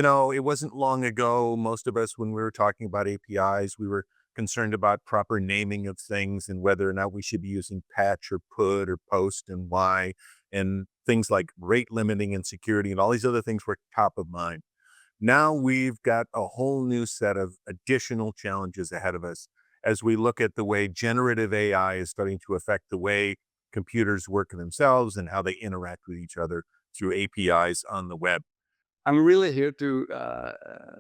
It wasn't long ago, most of us, when we were talking about APIs, we were concerned about proper naming of things and whether or not we should be using patch or put or post and why, and things like rate limiting and security and all these other things were top of mind. Now we've got a whole new set of additional challenges ahead of us as we look at the way generative AI is starting to affect the way computers work themselves and how they interact with each other through APIs on the web. I'm really here to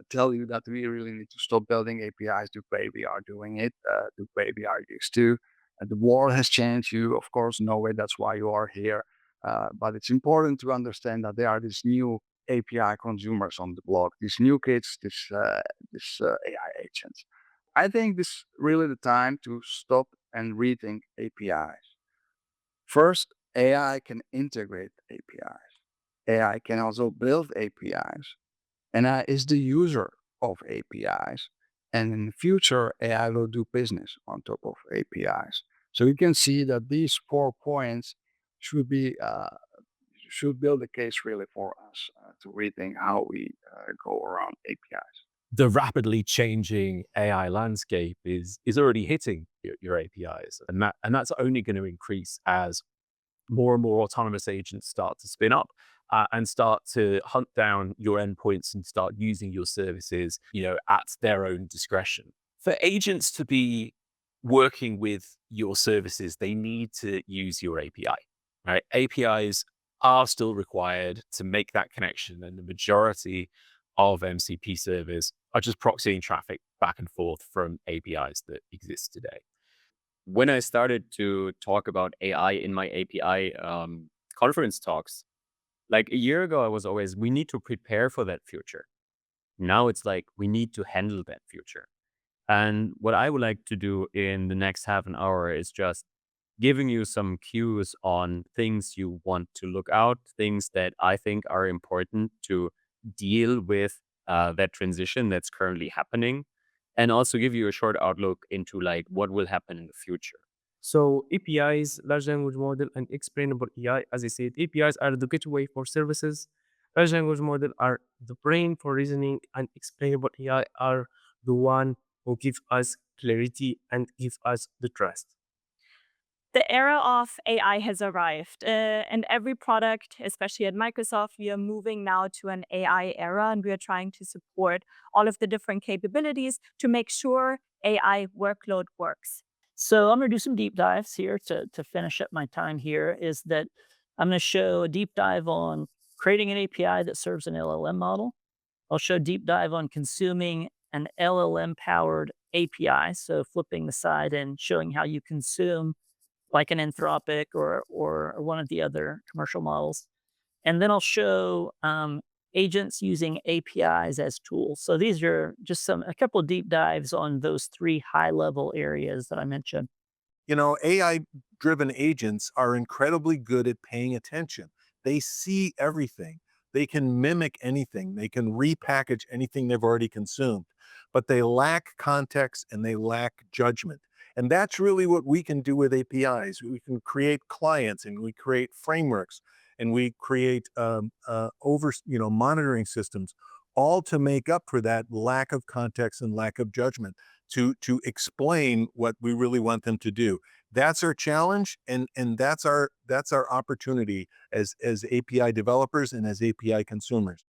tell you that we really need to stop building APIs the way we are doing it, the way we are used to. The world has changed. You, of course, know it. That's why you are here. But it's important to understand that there are these new API consumers on the block, these new kids, this AI agents. I think this is really the time to stop and rethink APIs. First, AI can integrate APIs. AI can also build APIs, and AI is the user of APIs. And in the future, AI will do business on top of APIs. So you can see that these 4 points should be should build a case really for us to rethink how we go around APIs. The rapidly changing AI landscape is already hitting your APIs, and that's only going to increase as more and more autonomous agents start to spin up and start to hunt down your endpoints and start using your services, at their own discretion. For agents to be working with your services, they need to use your API, right? APIs are still required to make that connection, and the majority of MCP servers are just proxying traffic back and forth from APIs that exist today. When I started to talk about AI in my API conference talks, like a year ago, I was always, we need to prepare for that future. Now it's like, we need to handle that future. And what I would like to do in the next half an hour is just giving you some cues on things you want to look out, things that I think are important to deal with that transition that's currently happening, and also give you a short outlook into like what will happen in the future. So APIs, large language model, and explainable AI, as I said, APIs are the gateway for services. Large language model are the brain for reasoning, and explainable AI are the one who give us clarity and give us the trust. The era of AI has arrived, and every product, especially at Microsoft, we are moving now to an AI era, and we are trying to support all of the different capabilities to make sure AI workload works. So I'm going to do some deep dives here to finish up my time here. Is that I'm going to show a deep dive on creating an API that serves an LLM model. I'll show a deep dive on consuming an LLM powered API. So flipping the side and showing how you consume like an Anthropic or one of the other commercial models. And then I'll show agents using APIs as tools. So these are just a couple of deep dives on those three high level areas that I mentioned. AI driven agents are incredibly good at paying attention. They see everything. They can mimic anything. They can repackage anything they've already consumed, but they lack context and they lack judgment. And that's really what we can do with APIs. We can create clients and we create frameworks and we create monitoring systems, all to make up for that lack of context and lack of judgment, to explain what we really want them to do. That's our challenge, and that's our opportunity as API developers and as API consumers.